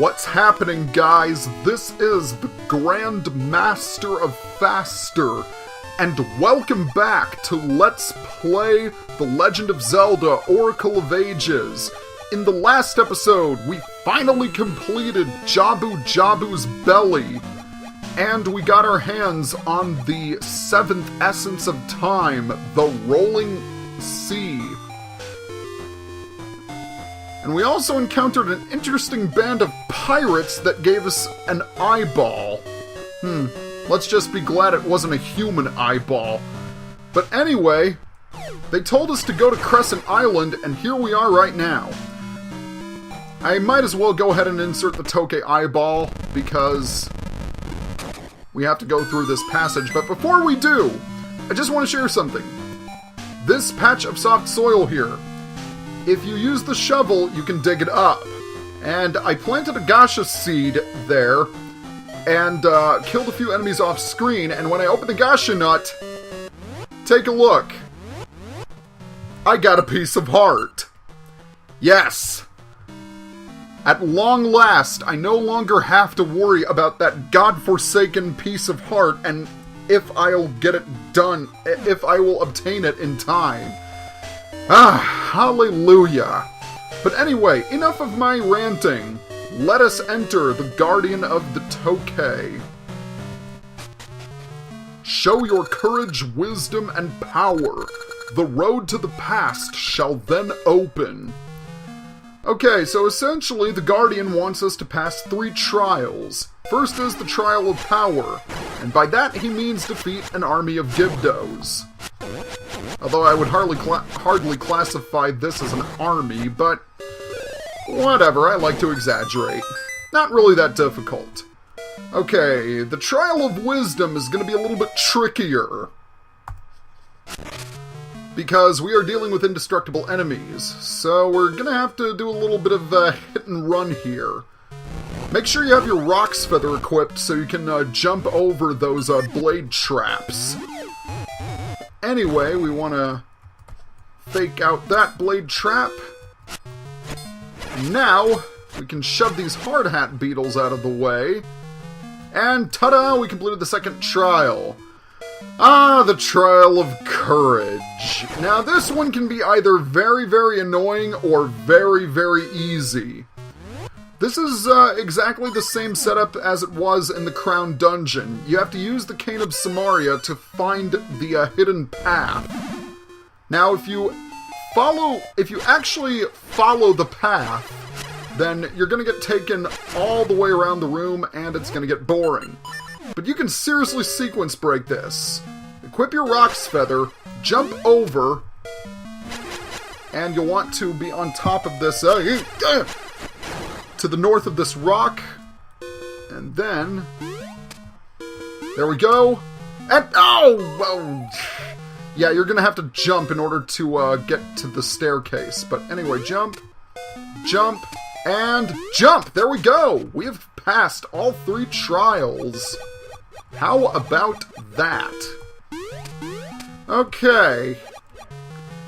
What's happening, guys? This is the Grand Master of Faster, and welcome back to Let's Play The Legend of Zelda Oracle of Ages. In the last episode, we finally completed Jabu Jabu's belly, and we got our hands on the 7th Essence of Time, the Rolling Sea. And we also encountered an interesting band of pirates that gave us an eyeball. Let's just be glad it wasn't a human eyeball. But anyway, they told us to go to Crescent Island, and here we are right now. I might as well go ahead and insert the Toke eyeball, because we have to go through this passage. But before we do, I just want to share something. This patch of soft soil here, if you use the shovel, you can dig it up. And I planted a gacha seed there, and killed a few enemies off screen, and when I opened the gacha nut, take a look. I got a piece of heart. Yes! At long last, I no longer have to worry about that godforsaken piece of heart, and if I'll get it done, if I will obtain it in time. Hallelujah. But anyway, enough of my ranting. Let us enter the Guardian of the Toke. Show your courage, wisdom, and power. The road to the past shall then open. Okay, so essentially the Guardian wants us to pass 3 trials. First is the Trial of Power, and by that he means defeat an army of Gibdos. Although I would hardly classify this as an army, but whatever, I like to exaggerate. Not really that difficult. Okay, the Trial of Wisdom is going to be a little bit trickier, because we are dealing with indestructible enemies, so we're going to have to do a little bit of hit and run here. Make sure you have your Rock's Feather equipped so you can jump over those blade traps. Anyway, we want to fake out that blade trap. Now, we can shove these hard hat beetles out of the way. And ta-da! We completed the second trial. The Trial of Courage. Now, this one can be either very, very annoying or very, very easy. This is exactly the same setup as it was in the Crown Dungeon. You have to use the Cane of Samaria to find the hidden path. Now, if you actually follow the path, then you're going to get taken all the way around the room, and it's going to get boring. But you can seriously sequence break this. Equip your Rock's Feather, jump over, and you'll want to be on top of this, to the north of this rock, and then, there we go, and, yeah, you're gonna have to jump in order to get to the staircase, but anyway, jump, and jump! There we go! We have passed all 3 trials. How about that? Okay.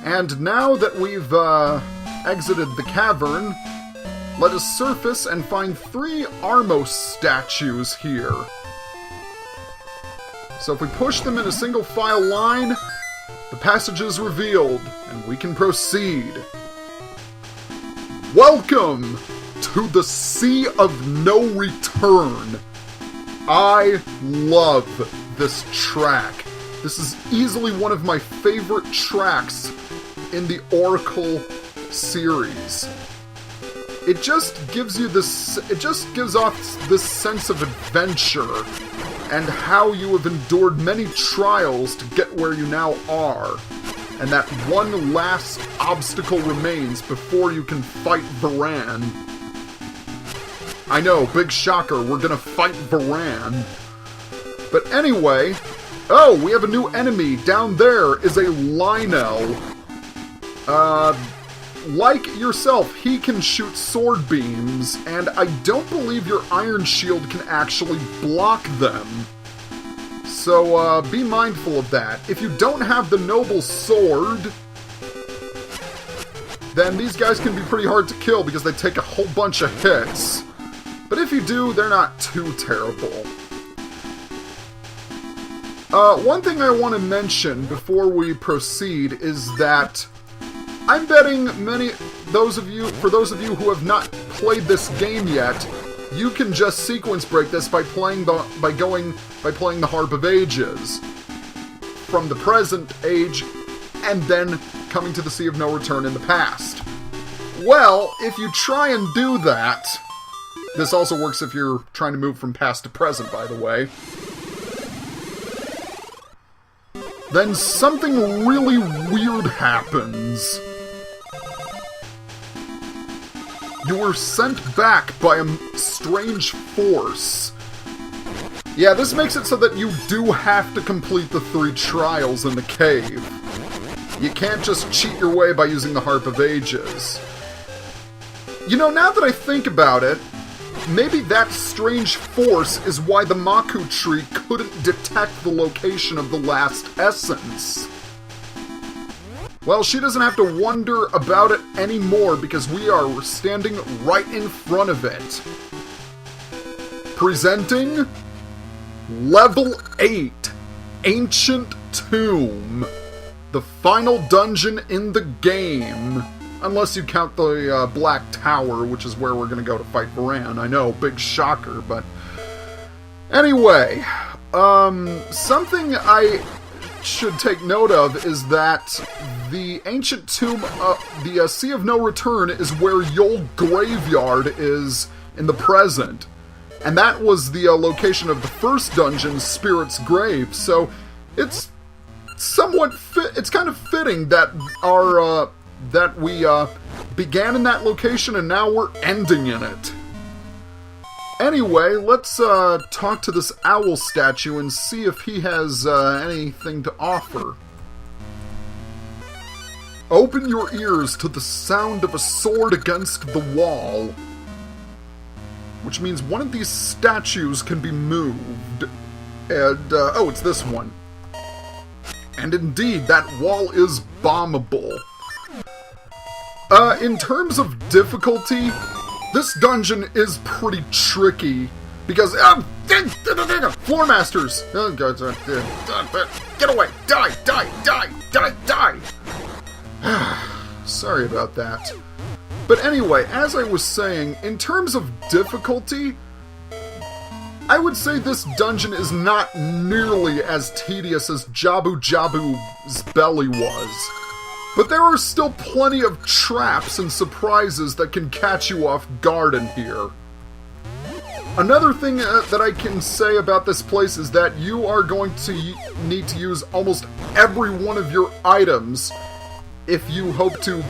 And now that we've exited the cavern, let us surface and find 3 Armos statues here. So if we push them in a single file line, the passage is revealed, and we can proceed. Welcome to the Sea of No Return. I love this track. This is easily one of my favorite tracks in the Oracle series. It just gives you this, it just gives off this sense of adventure and how you have endured many trials to get where you now are. And that one last obstacle remains before you can fight Varan. I know, big shocker, we're gonna fight Varan. But anyway, we have a new enemy. Down there is a Lionel. Like yourself, he can shoot sword beams, and I don't believe your Iron Shield can actually block them. So, be mindful of that. If you don't have the Noble Sword, then these guys can be pretty hard to kill because they take a whole bunch of hits. you do, they're not too terrible. One thing I want to mention before we proceed is that I'm betting for those of you who have not played this game yet, you can just sequence break this by playing the Harp of Ages from the present age and then coming to the Sea of No Return in the past. Well, if you try and do that, this also works if you're trying to move from past to present, by the way, then something really weird happens. You were sent back by a strange force. Yeah, this makes it so that you do have to complete the 3 trials in the cave. You can't just cheat your way by using the Harp of Ages. You know, now that I think about it, maybe that strange force is why the Maku tree couldn't detect the location of the last essence. Well, she doesn't have to wonder about it anymore because we are standing right in front of it. Presenting Level 8, Ancient Tomb. The final dungeon in the game. Unless you count the Black Tower, which is where we're going to go to fight Varan. I know, big shocker, but... Anyway, something I should take note of is that the Ancient Tomb, the Sea of No Return, is where Yol Graveyard is in the present. And that was the location of the first dungeon, Spirit's Grave. So it's somewhat it's kind of fitting that we began in that location and now we're ending in it. Anyway, let's talk to this owl statue and see if he has anything to offer. Open your ears to the sound of a sword against the wall. Which means one of these statues can be moved. And, oh, it's this one. And indeed, that wall is bombable. In terms of difficulty, this dungeon is pretty tricky. Because, Floor Masters! Get away! Die! Die! Die! Die! Die! Sorry about that. But anyway, as I was saying, in terms of difficulty, I would say this dungeon is not nearly as tedious as Jabu Jabu's belly was. But there are still plenty of traps and surprises that can catch you off guard in here. Another thing that I can say about this place is that you are going to need to use almost every one of your items if you hope to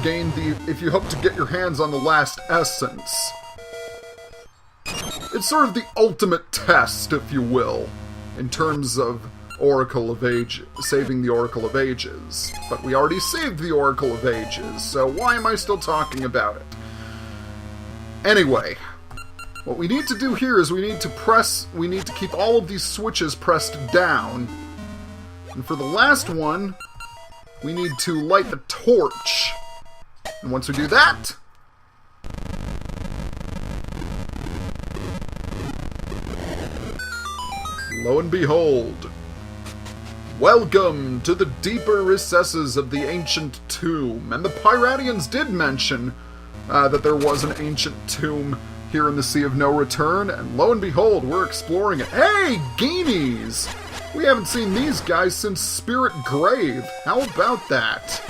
get your hands on the last essence. It's sort of the ultimate test, if you will, in terms of Oracle of Ages, saving the Oracle of Ages. But we already saved the Oracle of Ages, so why am I still talking about it? Anyway, what we need to do here is we need to keep all of these switches pressed down. And for the last one, we need to light the torch. And once we do that, lo and behold, welcome to the deeper recesses of the ancient tomb. And the Pyratians did mention that there was an ancient tomb here in the Sea of No Return, and lo and behold, we're exploring it. Hey, Geenies! We haven't seen these guys since Spirit Grave. How about that?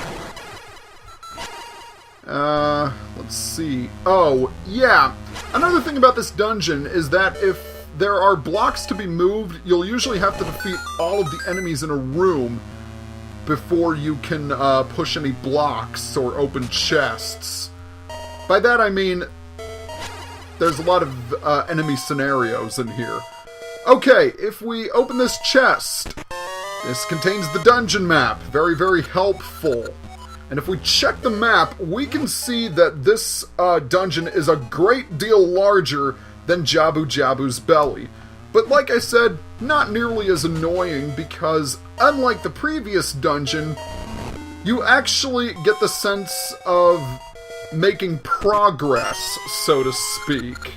Let's see. Oh, yeah. Another thing about this dungeon is that if there are blocks to be moved, you'll usually have to defeat all of the enemies in a room before you can push any blocks or open chests. By that I mean there's a lot of enemy scenarios in here. Okay, if we open this chest, this contains the dungeon map. Very, very helpful. And if we check the map, we can see that this dungeon is a great deal larger than Jabu Jabu's belly. But like I said, not nearly as annoying because, unlike the previous dungeon, you actually get the sense of making progress, so to speak.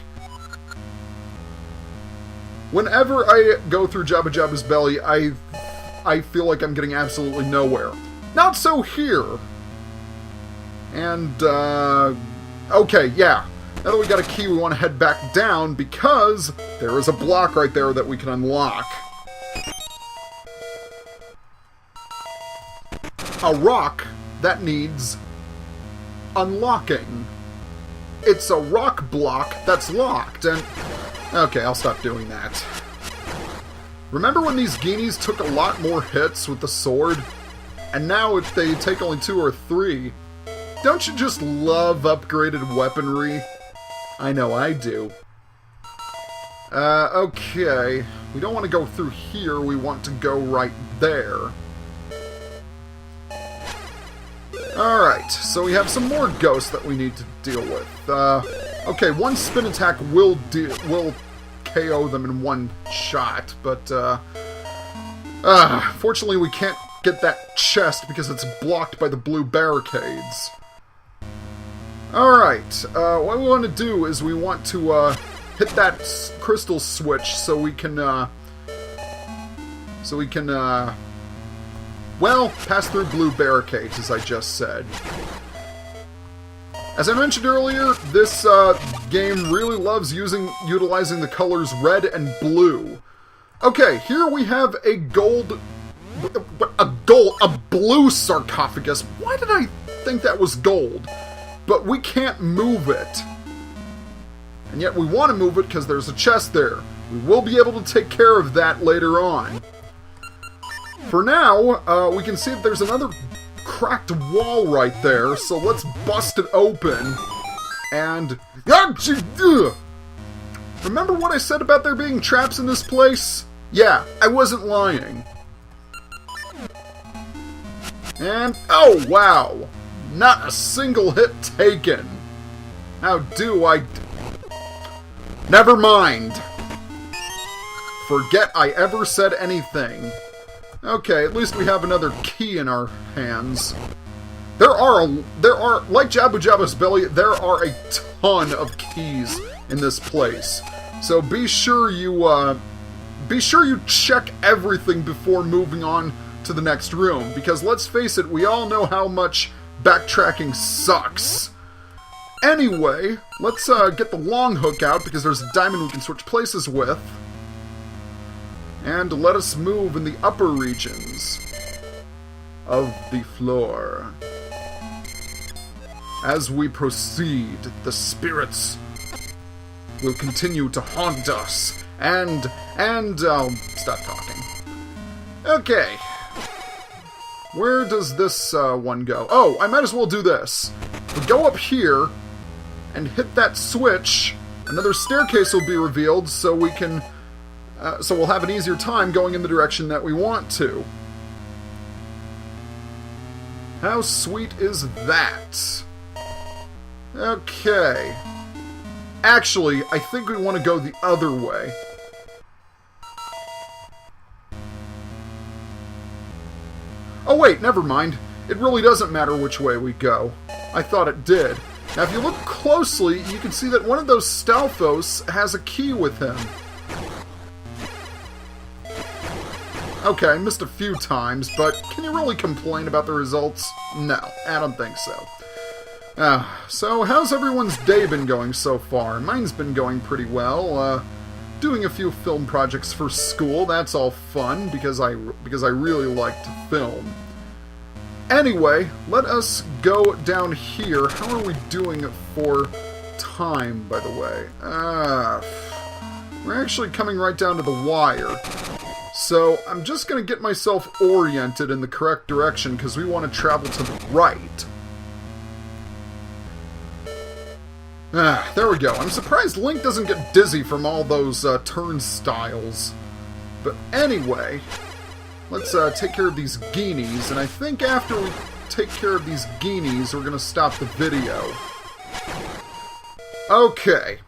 Whenever I go through Jabba Jabba's belly, I feel like I'm getting absolutely nowhere. Not so here. And, okay, yeah. Now that we got a key, we want to head back down because there is a block right there that we can unlock. A rock that needs unlocking. It's a rock block that's locked, and... Okay, I'll stop doing that. Remember when these Guineas took a lot more hits with the sword? And now if they take only 2 or 3. Don't you just love upgraded weaponry? I know I do. Okay. We don't want to go through here, we want to go right there. Alright, so we have some more ghosts that we need to deal with. Okay, one spin attack will KO them in one shot, but, fortunately we can't get that chest because it's blocked by the blue barricades. Alright, what we want to do is we want to, hit that crystal switch so we can, well, pass through blue barricades, as I just said. As I mentioned earlier, this game really loves utilizing the colors red and blue. Okay, here we have a blue sarcophagus. Why did I think that was gold? But we can't move it. And yet we want to move it because there's a chest there. We will be able to take care of that later on. For now, we can see that there's another cracked wall right there, so let's bust it open. And... Remember what I said about there being traps in this place? Yeah, I wasn't lying. And... oh, wow! Not a single hit taken. How do I... Never mind. Forget I ever said anything. Okay, at least we have another key in our hands. There are, like Jabba Jabba's belly, there are a ton of keys in this place. So be sure you check everything before moving on to the next room, because let's face it, we all know how much backtracking sucks. Anyway, let's get the long hook out, because there's a diamond we can switch places with. And let us move in the upper regions of the floor. As we proceed, the spirits will continue to haunt us, and I'll stop talking. Okay. Where does this one go? Oh, I might as well do this. We go up here and hit that switch. Another staircase will be revealed, so we can... so we'll have an easier time going in the direction that we want to. How sweet is that? Okay. Actually, I think we want to go the other way. Oh wait, never mind. It really doesn't matter which way we go. I thought it did. Now if you look closely, you can see that one of those Stalfos has a key with him. Okay, I missed a few times, but can you really complain about the results? No, I don't think so. So how's everyone's day been going so far? Mine's been going pretty well. Doing a few film projects for school, that's all fun, because I really like to film. Anyway, let us go down here. How are we doing for time, by the way? We're actually coming right down to the wire. So, I'm just going to get myself oriented in the correct direction, because we want to travel to the right. There we go. I'm surprised Link doesn't get dizzy from all those turnstiles. But anyway, let's take care of these Guineas, and I think after we take care of these Guineas, we're going to stop the video. Okay.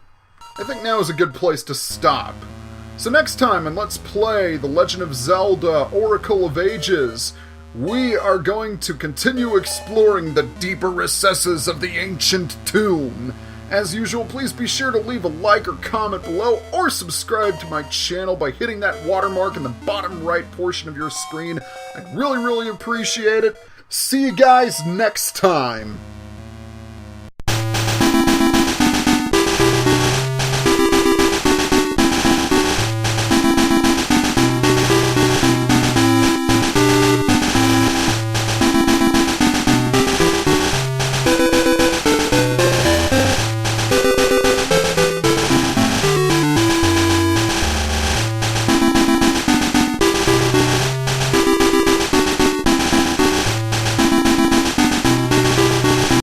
I think now is a good place to stop. So next time on Let's Play The Legend of Zelda Oracle of Ages, we are going to continue exploring the deeper recesses of the ancient tomb. As usual, please be sure to leave a like or comment below, or subscribe to my channel by hitting that watermark in the bottom right portion of your screen. I'd really, really appreciate it. See you guys next time!